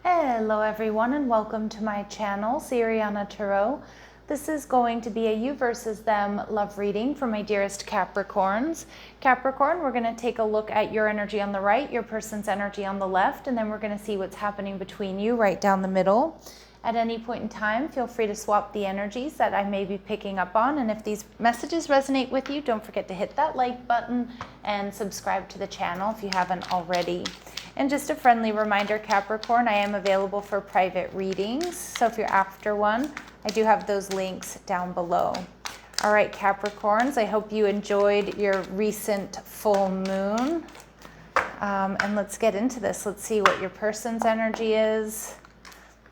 Hello everyone and welcome to my channel, Siriana Tarot. This is going to be a you versus them love reading for my dearest Capricorns. Capricorn, we're going to take a look at your energy on the right, your person's energy on the left, and then we're going to see what's happening between you right down the middle. At any point in time, feel free to swap the energies that I may be picking up on. And if these messages resonate with you, don't forget to hit that like button and subscribe to the channel if you haven't already. And just a friendly reminder, Capricorn, I am available for private readings. So if you're after one, I do have those links down below. All right, Capricorns, I hope you enjoyed your recent full moon. And let's get into this. Let's see what your person's energy is.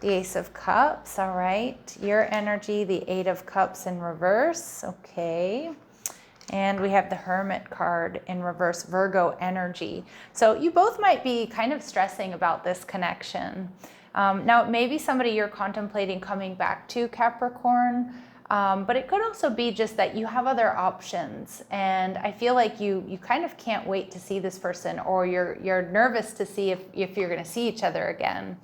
The Ace of Cups, all right. Your energy, the Eight of Cups in reverse, okay. And we have the Hermit card in reverse, Virgo energy. So you both might be kind of stressing about this connection. Now, it may be somebody you're contemplating coming back to, Capricorn, but it could also be just that you have other options. And I feel like you kind of can't wait to see this person, or you're nervous to see if you're gonna see each other again.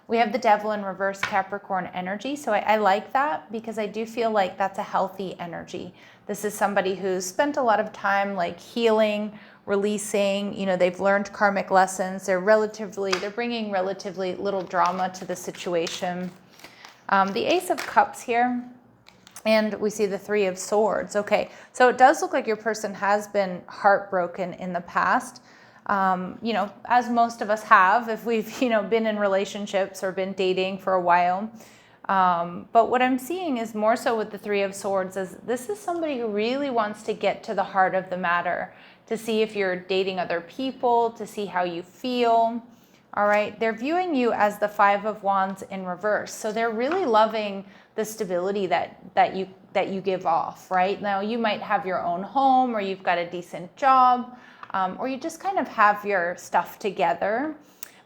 We have the Devil in reverse, Capricorn energy. So I like that because I do feel like that's a healthy energy. This is somebody who's spent a lot of time like healing, releasing, they've learned karmic lessons. They're bringing relatively little drama to the situation. The Ace of Cups here, and we see the Three of Swords. Okay, so it does look like your person has been heartbroken in the past. As most of us have, if we've, been in relationships or been dating for a while. But what I'm seeing is more so with the Three of Swords is this is somebody who really wants to get to the heart of the matter, to see if you're dating other people, to see how you feel. All right. They're viewing you as the Five of Wands in reverse. So they're really loving the stability that you give off, right? Now you might have your own home, or you've got a decent job, or you just kind of have your stuff together.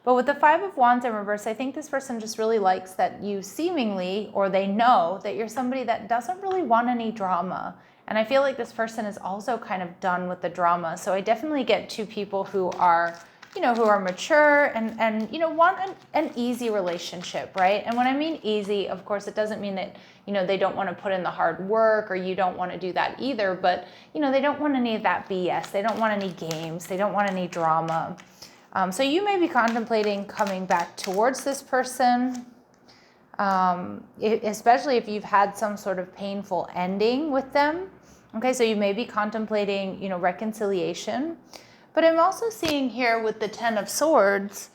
But with the Five of Wands in reverse, I think this person just really likes that you seemingly, or they know that you're somebody that doesn't really want any drama. And I feel like this person is also kind of done with the drama. So I definitely get two people who are, who are mature and want an easy relationship, right? And when I mean easy, of course, it doesn't mean that, they don't want to put in the hard work, or you don't want to do that either. But, they don't want any of that BS. They don't want any games. They don't want any drama. So you may be contemplating coming back towards this person, especially if you've had some sort of painful ending with them. Okay, so you may be contemplating, reconciliation. But I'm also seeing here with the Ten of Swords,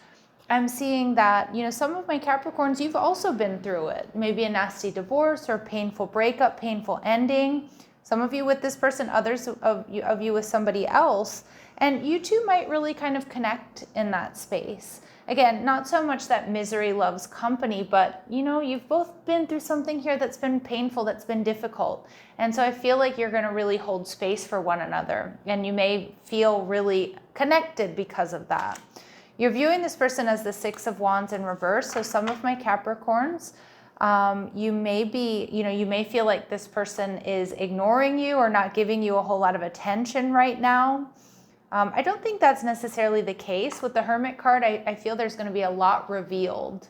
I'm seeing that, some of my Capricorns, you've also been through it. Maybe a nasty divorce or painful breakup, painful ending. Some of you with this person, others of you with somebody else. And you two might really kind of connect in that space. Again, not so much that misery loves company, but you've both been through something here that's been painful, that's been difficult. And so I feel like you're going to really hold space for one another, and you may feel really connected because of that. You're viewing this person as the Six of Wands in reverse. So some of my Capricorns, you may feel like this person is ignoring you or not giving you a whole lot of attention right now. I don't think that's necessarily the case. With the Hermit card, I feel there's going to be a lot revealed.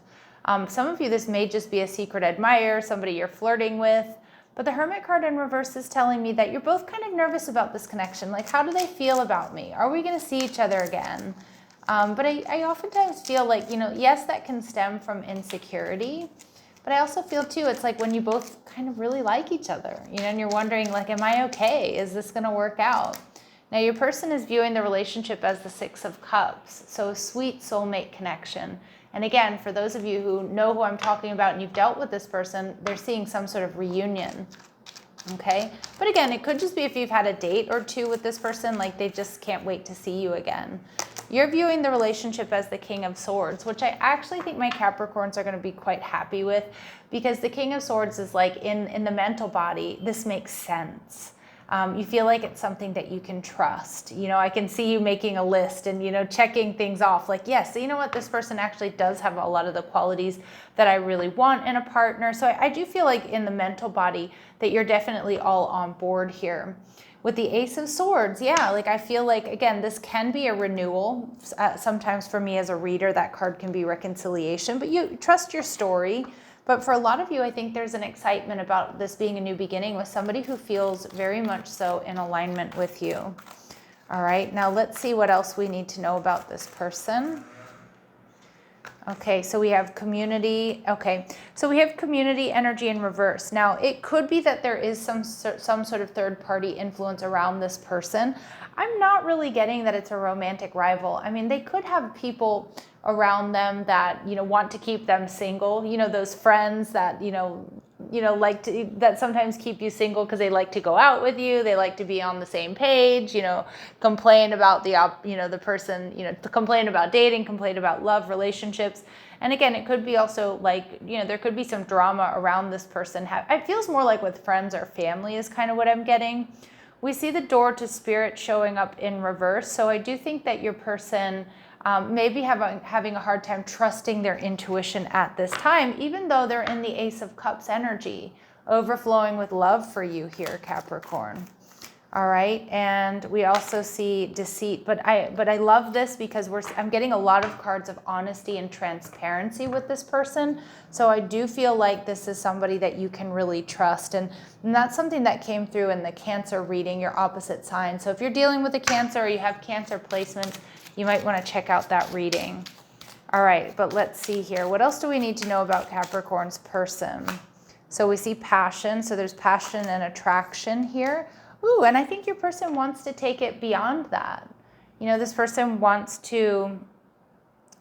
Some of you, this may just be a secret admirer, somebody you're flirting with. But the Hermit card in reverse is telling me that you're both kind of nervous about this connection. Like, how do they feel about me? Are we going to see each other again? But I oftentimes feel like, yes, that can stem from insecurity. But I also feel, too, it's like when you both kind of really like each other, and you're wondering, like, am I okay? Is this going to work out? Now, your person is viewing the relationship as the Six of Cups, so a sweet soulmate connection. And again, for those of you who know who I'm talking about and you've dealt with this person, they're seeing some sort of reunion, okay? But again, it could just be if you've had a date or two with this person, like they just can't wait to see you again. You're viewing the relationship as the King of Swords, which I actually think my Capricorns are going to be quite happy with, because the King of Swords is like in the mental body, this makes sense. You feel like it's something that you can trust. I can see you making a list and, checking things off like, yes, so you know what, this person actually does have a lot of the qualities that I really want in a partner. So I do feel like in the mental body that you're definitely all on board here. With the Ace of Swords, yeah, like I feel like, again, this can be a renewal. Sometimes for me as a reader, that card can be reconciliation, but you trust your story. But for a lot of you, I think there's an excitement about this being a new beginning with somebody who feels very much so in alignment with you. All right, now let's see what else we need to know about this person. Okay, so we have community. Okay, so we have community energy in reverse. Now, it could be that there is some sort of third-party influence around this person. I'm not really getting that it's a romantic rival. I mean, they could have people around them that, you know, want to keep them single. You know, those friends that, like to, that sometimes keep you single because they like to go out with you. They like to be on the same page, complain about the person, to complain about dating, complain about love, relationships. And again, it could be also like, there could be some drama around this person. It feels more like with friends or family is kind of what I'm getting. We see the door to spirit showing up in reverse. So I do think that your person maybe having a hard time trusting their intuition at this time, even though they're in the Ace of Cups energy, overflowing with love for you here, Capricorn. All right, and we also see deceit, but I love this because I'm getting a lot of cards of honesty and transparency with this person. So I do feel like this is somebody that you can really trust, and that's something that came through in the Cancer reading, your opposite sign. So if you're dealing with a Cancer or you have Cancer placements, you might want to check out that reading. All right, but let's see here. What else do we need to know about Capricorn's person? So we see passion. So there's passion and attraction here. Ooh, and I think your person wants to take it beyond that. This person wants to,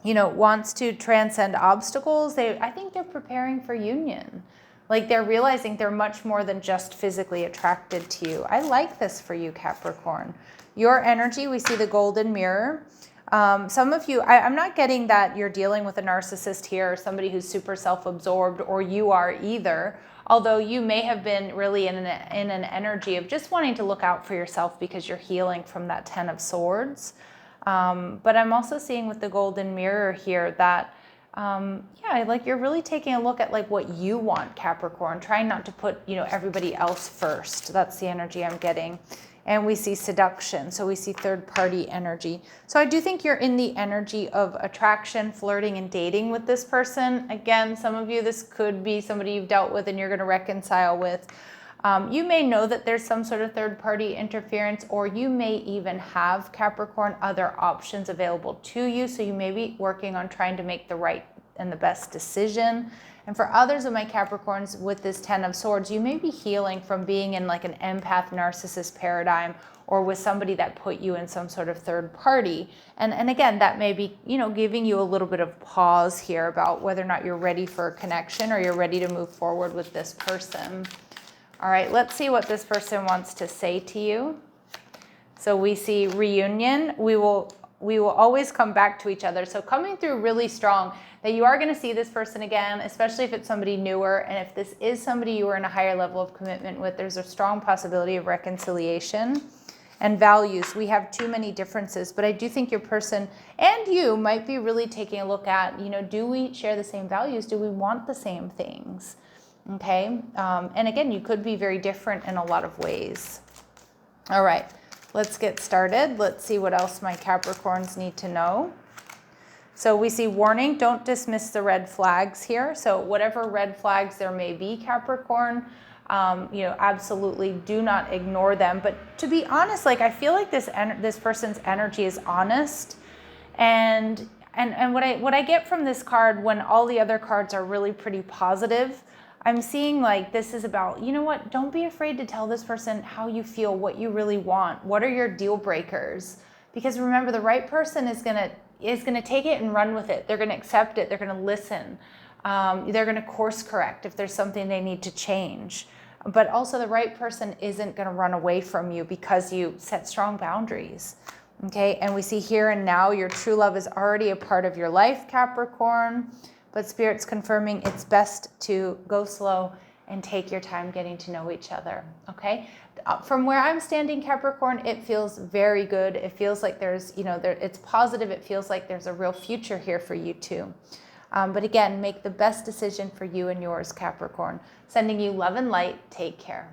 transcend obstacles. I think they're preparing for union. Like they're realizing they're much more than just physically attracted to you. I like this for you, Capricorn. Your energy, we see the golden mirror. Some of you, I'm not getting that you're dealing with a narcissist here or somebody who's super self-absorbed, or you are either. Although you may have been really in an energy of just wanting to look out for yourself because you're healing from that 10 of Swords. But I'm also seeing with the golden mirror here that, like you're really taking a look at like what you want, Capricorn, trying not to put, everybody else first. That's the energy I'm getting. And we see seduction, so we see third-party energy. So I do think you're in the energy of attraction, flirting, and dating with this person. Again, some of you, this could be somebody you've dealt with and you're going to reconcile with. You may know that there's some sort of third-party interference, or you may even have, Capricorn, other options available to you. So you may be working on trying to make the right and the best decision. And for others of my Capricorns with this 10 of Swords, you may be healing from being in like an empath narcissist paradigm, or with somebody that put you in some sort of third party. And again, that may be, giving you a little bit of pause here about whether or not you're ready for a connection or you're ready to move forward with this person. All right, let's see what this person wants to say to you. So we see reunion. We will always come back to each other. So coming through really strong, that you are going to see this person again, especially if it's somebody newer. And if this is somebody you are in a higher level of commitment with, there's a strong possibility of reconciliation. And values, we have too many differences, but I do think your person and you might be really taking a look at, do we share the same values? Do we want the same things? Okay. And again, you could be very different in a lot of ways. All right. Let's get started. Let's see what else my Capricorns need to know. So we see warning, don't dismiss the red flags here. So whatever red flags there may be, Capricorn, absolutely do not ignore them. But to be honest, like I feel like this person's energy is honest. And what I get from this card, when all the other cards are really pretty positive, I'm seeing like this is about, don't be afraid to tell this person how you feel, what you really want. What are your deal breakers? Because remember, the right person is gonna take it and run with it. They're gonna accept it. They're gonna listen. They're gonna course correct if there's something they need to change. But also the right person isn't gonna run away from you because you set strong boundaries. Okay, and we see here and now your true love is already a part of your life, Capricorn. But Spirit's confirming it's best to go slow and take your time getting to know each other, okay? From where I'm standing, Capricorn, it feels very good. It feels like there's, it's positive. It feels like there's a real future here for you too. But again, make the best decision for you and yours, Capricorn. Sending you love and light. Take care.